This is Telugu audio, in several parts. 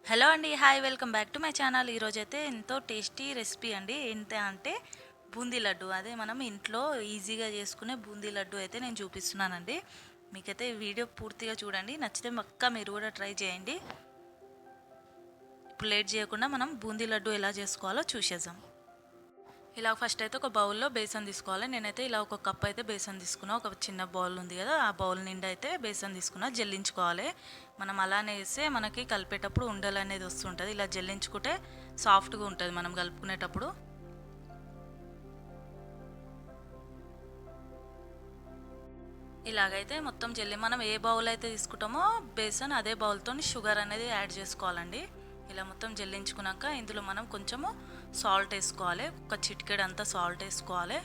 హలో అండి. Hi, welcome back to my channel. ఈరోజైతే ఎంతో టేస్టీ రెసిపీ అండి. ఏంటి అంటే బూందీ లడ్డు. అదే మనం ఇంట్లో ఈజీగా చేసుకునే బూందీ లడ్డు అయితే నేను చూపిస్తున్నానండి. మీకైతే ఈ వీడియో పూర్తిగా చూడండి. నచ్చితే పక్కా మీరు కూడా ట్రై చేయండి. ఇప్పుడు లేట్ చేయకుండా మనం బూందీ లడ్డు ఎలా చేసుకోవాలో చూసేద్దాం. ఇలా ఫస్ట్ అయితే ఒక బౌల్లో బేసన్ తీసుకోవాలి. నేనైతే ఇలా ఒక కప్ అయితే బేసన్ తీసుకున్నా. ఒక చిన్న బౌల్ ఉంది కదా, ఆ బౌల్ నిండా అయితే బేసన్ తీసుకున్నా. జల్లించుకోవాలి. మనం అలానే వేస్తే మనకి కలిపేటప్పుడు ఉండలు అనేది వస్తుంటుంది. ఇలా జల్లించుకుంటే సాఫ్ట్గా ఉంటుంది మనం కలుపుకునేటప్పుడు. ఇలాగైతే మొత్తం మనం ఏ బౌల్ అయితే తీసుకుంటామో బేసన్, అదే బౌల్తో షుగర్ అనేది యాడ్ చేసుకోవాలండి. ఇలా మొత్తం జల్లించుకున్నాక ఇందులో మనం కొంచెము సాల్ట్ వేసుకోవాలి. ఒక చిటికెడు అంతా సాల్ట్ వేసుకోవాలి.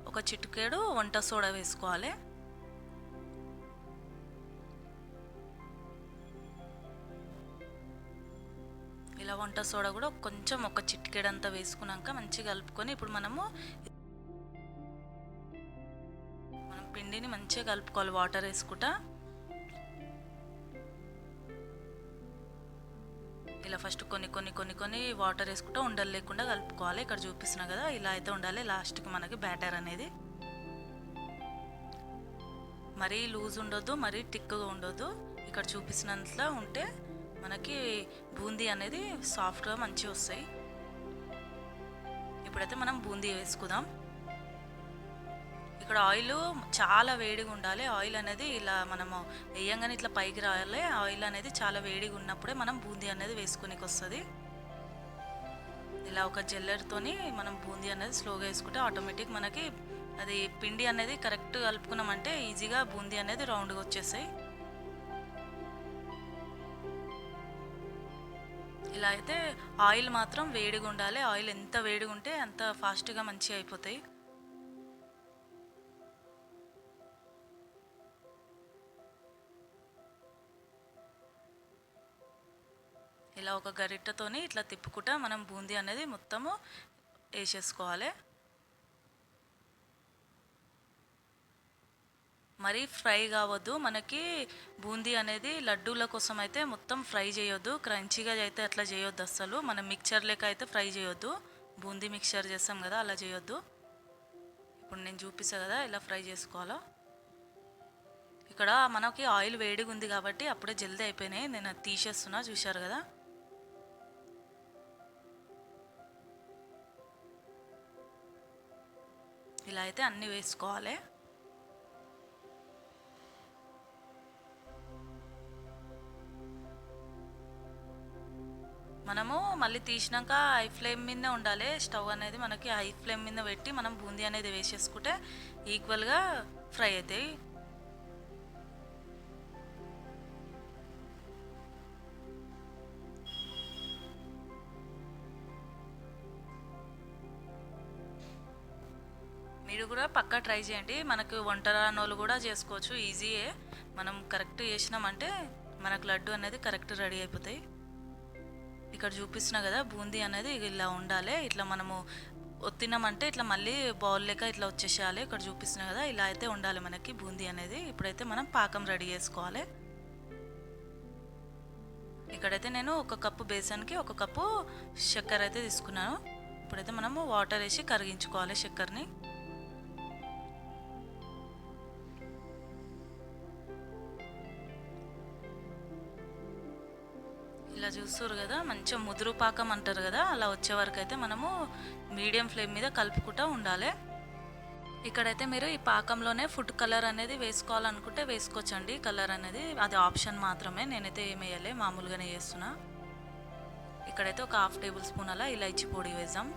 ఒక చిటికెడు వంట సోడా వేసుకోవాలి. ఇలా వంట సోడా కూడా కొంచెం ఒక చిటికెడు అంతా వేసుకున్నాక మంచిగా కలుపుకొని ఇప్పుడు మనం పిండిని మంచిగా కలుపుకోవాలి వాటర్ వేసుకుంటా. ఇలా ఫస్ట్ కొన్ని వాటర్ వేసుకుంటూ ఉండలు లేకుండా కలుపుకోవాలి. ఇక్కడ చూపిస్తున్నా కదా, ఇలా అయితే ఉండాలి లాస్ట్కి మనకి బ్యాటర్ అనేది. మరీ లూజ్ ఉండొద్దు, మరీ థిక్గా ఉండొద్దు. ఇక్కడ చూపిస్తున్నంతలో ఉంటే మనకి బూందీ అనేది సాఫ్ట్గా మంచిగా వస్తాయి. ఇప్పుడైతే మనం బూందీ వేసుకుందాం. ఇక్కడ ఆయిల్ చాలా వేడిగా ఉండాలి. ఆయిల్ అనేది ఇలా మనము వేయంగానే ఇట్లా పైకి రావాలి. ఆయిల్ అనేది చాలా వేడిగా ఉన్నప్పుడే మనం బూందీ అనేది వేసుకునేకి వస్తుంది. ఇలా ఒక జల్లెడతోని మనం బూందీ అనేది స్లోగా వేసుకుంటే ఆటోమేటిక్ మనకి అది పిండి అనేది కరెక్ట్ కలుపుకున్నామంటే ఈజీగా బూందీ అనేది రౌండ్గా వచ్చేస్తాయి. ఇలా అయితే ఆయిల్ మాత్రం వేడిగా ఉండాలి. ఆయిల్ ఎంత వేడిగా ఉంటే అంత ఫాస్ట్గా మంచిగా అయిపోతాయి. ఇలా ఒక గరిటెతోని ఇట్లా తిప్పుకుంటా మనం బూందీ అనేది మొత్తము వేసేసుకోవాలి. మరీ ఫ్రై కావద్దు. మనకి బూందీ అనేది లడ్డూల కోసం అయితే మొత్తం ఫ్రై చేయొద్దు. క్రంచీగా అయితే అట్లా చేయొద్దు అస్సలు. మనం మిక్చర్ లెక్క అయితే ఫ్రై చేయొద్దు. బూందీ మిక్చర్ చేస్తాం కదా, అలా చేయొద్దు. ఇప్పుడు నేను చూపిస్తాను కదా ఇలా ఫ్రై చేసుకోవాలో. ఇక్కడ మనకి ఆయిల్ వేడిగా ఉంది కాబట్టి అప్పుడే జల్దీ అయిపోయినాయి. నేను తీసేస్తున్నా, చూశారు కదా. ఇలా అయితే అన్నీ వేసుకోవాలి. మనము మళ్ళీ తీసినాక హై ఫ్లేమ్ మీద ఉండాలి. స్టవ్ అనేది మనకి హై ఫ్లేమ్ మీద పెట్టి మనం బూందీ అనేది వేసేసుకుంటే ఈక్వల్గా ఫ్రై అవుతాయి. మీరు కూడా పక్కా ట్రై చేయండి. మనకు వంట రానోళ్ళు కూడా చేసుకోవచ్చు, ఈజీయే. మనం కరెక్ట్ చేసినామంటే మనకు లడ్డు అనేది కరెక్ట్ రెడీ అయిపోతాయి. ఇక్కడ చూపిస్తున్నా కదా, బూందీ అనేది ఇలా ఉండాలి. ఇట్లా మనము ఒత్తినామంటే ఇట్లా మళ్ళీ బౌల్ లెక్క ఇట్లా వచ్చేసేయాలి. ఇక్కడ చూపిస్తున్నా కదా, ఇలా అయితే ఉండాలి మనకి బూందీ అనేది. ఇప్పుడైతే మనం పాకం రెడీ చేసుకోవాలి. ఇక్కడైతే నేను ఒక కప్పు బేసన్కి ఒక కప్పు చక్కెర అయితే తీసుకున్నాను. ఇప్పుడైతే మనము వాటర్ వేసి కరిగించుకోవాలి చక్కెరని. ఇలా చూస్తారు కదా, మంచిగా ముదురు పాకం అంటారు కదా, అలా వచ్చే వరకు అయితే మనము మీడియం ఫ్లేమ్ మీద కలుపుకుంటూ ఉండాలి. ఇక్కడైతే మీరు ఈ పాకంలోనే ఫుడ్ కలర్ అనేది వేసుకోవాలనుకుంటే వేసుకోవచ్చండి. కలర్ అనేది అది ఆప్షన్ మాత్రమే. నేనైతే ఏం వేయలే, మామూలుగానే చేస్తున్నా. ఇక్కడైతే ఒక 1/2 టేబుల్ స్పూన్ అలా ఇలాచి పొడి వేద్దాం.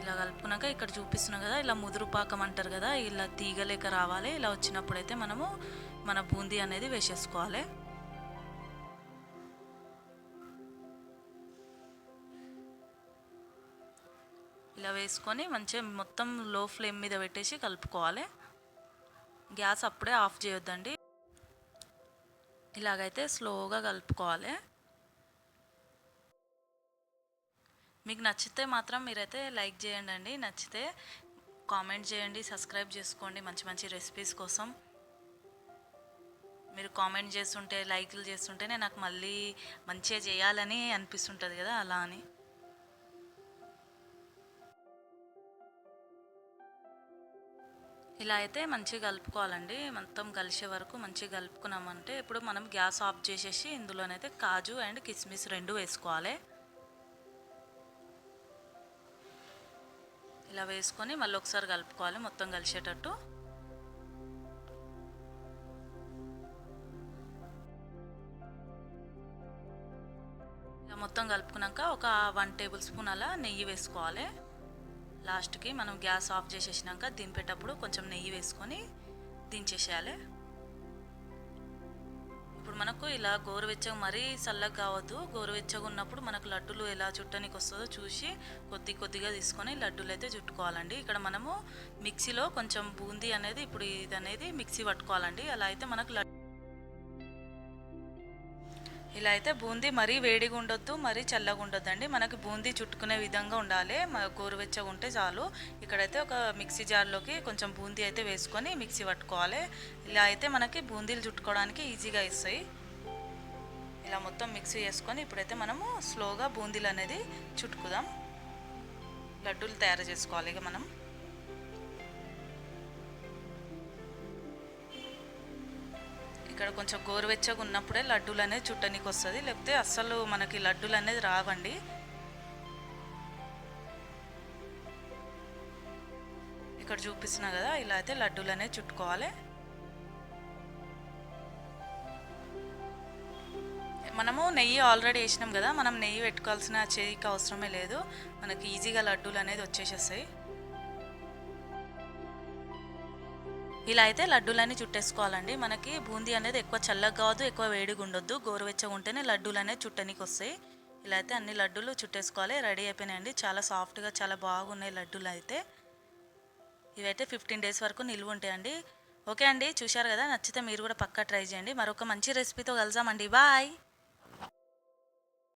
ఇలా కలుపుకున్నాక ఇక్కడ చూపిస్తున్నాం కదా, ఇలా ముదురు పాకం అంటారు కదా, ఇలా తీగలేక రావాలి. ఇలా వచ్చినప్పుడైతే మనము మన బూందీ అనేది వేసేసుకోవాలి. ఇలా వేసుకొని మంచిగా మొత్తం లో ఫ్లేమ్ మీద పెట్టేసి కలుపుకోవాలి. గ్యాస్ అప్పుడే ఆఫ్ చేయొద్దండి. ఇలాగైతే స్లోగా కలుపుకోవాలి. మీకు నచ్చితే మాత్రం మీరైతే లైక్ చేయండి. నచ్చితే కామెంట్ చేయండి, సబ్స్క్రైబ్ చేసుకోండి మంచి మంచి రెసిపీస్ కోసం. మీరు కామెంట్ చేస్తుంటే, లైక్లు చేస్తుంటేనే నాకు మళ్ళీ మంచిగా చేయాలని అనిపిస్తుంటుంది కదా, అలా అని. ఇలా అయితే మంచిగా కలుపుకోవాలండి. మొత్తం కలిసే వరకు మంచిగా కలుపుకున్నామంటే ఇప్పుడు మనం గ్యాస్ ఆఫ్ చేసేసి ఇందులోనైతే కాజు అండ్ కిస్మిస్ రెండు వేసుకోవాలి. ఇలా వేసుకొని మళ్ళీ ఒకసారి కలుపుకోవాలి మొత్తం కలిసేటట్టు. ఇలా మొత్తం కలుపుకున్నాక ఒక 1 టేబుల్ స్పూన్ అలా నెయ్యి వేసుకోవాలి. లాస్ట్కి మనం గ్యాస్ ఆఫ్ చేసేసినాక దింపేటప్పుడు కొంచెం నెయ్యి వేసుకొని దించేసేయాలి. ఇప్పుడు మనకు ఇలా గోరువెచ్చగా మరీ చల్లగా కావద్దు. గోరువెచ్చగా ఉన్నప్పుడు మనకు లడ్డూలు ఎలా చుట్టడానికి వస్తుందో చూసి కొద్దిగా తీసుకొని లడ్డూలు అయితే చుట్టుకోవాలండి. ఇక్కడ మనము మిక్సీలో కొంచెం బూందీ అనేది ఇప్పుడు ఇది అనేది మిక్సీ పట్టుకోవాలండి. అలా అయితే మనకు ఇలా అయితే బూందీ మరీ వేడిగా ఉండొద్దు, మరీ చల్లగా ఉండొద్దు అండి. మనకి బూందీ చుట్టుకునే విధంగా ఉండాలి. గోరువెచ్చగా ఉంటే చాలు. ఇక్కడైతే ఒక మిక్సీ జార్లోకి కొంచెం బూందీ అయితే వేసుకొని మిక్సీ పట్టుకోవాలి. ఇలా అయితే మనకి బూందీలు చుట్టుకోవడానికి ఈజీగా ఇస్తాయి. ఇలా మొత్తం మిక్సీ చేసుకొని ఇప్పుడైతే మనము స్లోగా బూందీలు అనేది చుట్టుకుదాం. లడ్డూలు తయారు చేసుకోవాలి ఇక మనం. ఇక్కడ కొంచెం గోరువెచ్చగా ఉన్నప్పుడే లడ్డూలు అనేది చుట్టనికి వస్తుంది, లేకపోతే అస్సలు మనకి లడ్డూలు అనేది రావండి. ఇక్కడ చూపిస్తున్నా కదా, ఇలా అయితే లడ్డూలు అనేది చుట్టుకోవాలి. మనము నెయ్యి ఆల్రెడీ వేసినాం కదా, మనం నెయ్యి పెట్టుకోవాల్సిన చేయికి అవసరమే లేదు. మనకి ఈజీగా లడ్డూలు అనేది వచ్చేసేస్తాయి. ఇలా అయితే లడ్డూలన్నీ చుట్టేసుకోవాలండి. మనకి బూందీ అనేది ఎక్కువ చల్లగా కావద్దు, ఎక్కువ వేడిగా ఉండొద్దు. గోరువెచ్చగా ఉంటేనే లడ్డూలు అనేది చుట్టనికి వస్తాయి. ఇలా అయితే అన్ని లడ్డూలు చుట్టేసుకోవాలి. రెడీ అయిపోయినాయండి. చాలా సాఫ్ట్గా చాలా బాగున్నాయి లడ్డూలు అయితే. ఇవైతే 15 డేస్ వరకు నిల్వ ఉంటాయండి. ఓకే అండి, చూశారు కదా, నచ్చితే మీరు కూడా పక్కా ట్రై చేయండి. మరొక మంచి రెసిపీతో కలుద్దామండి. బాయ్.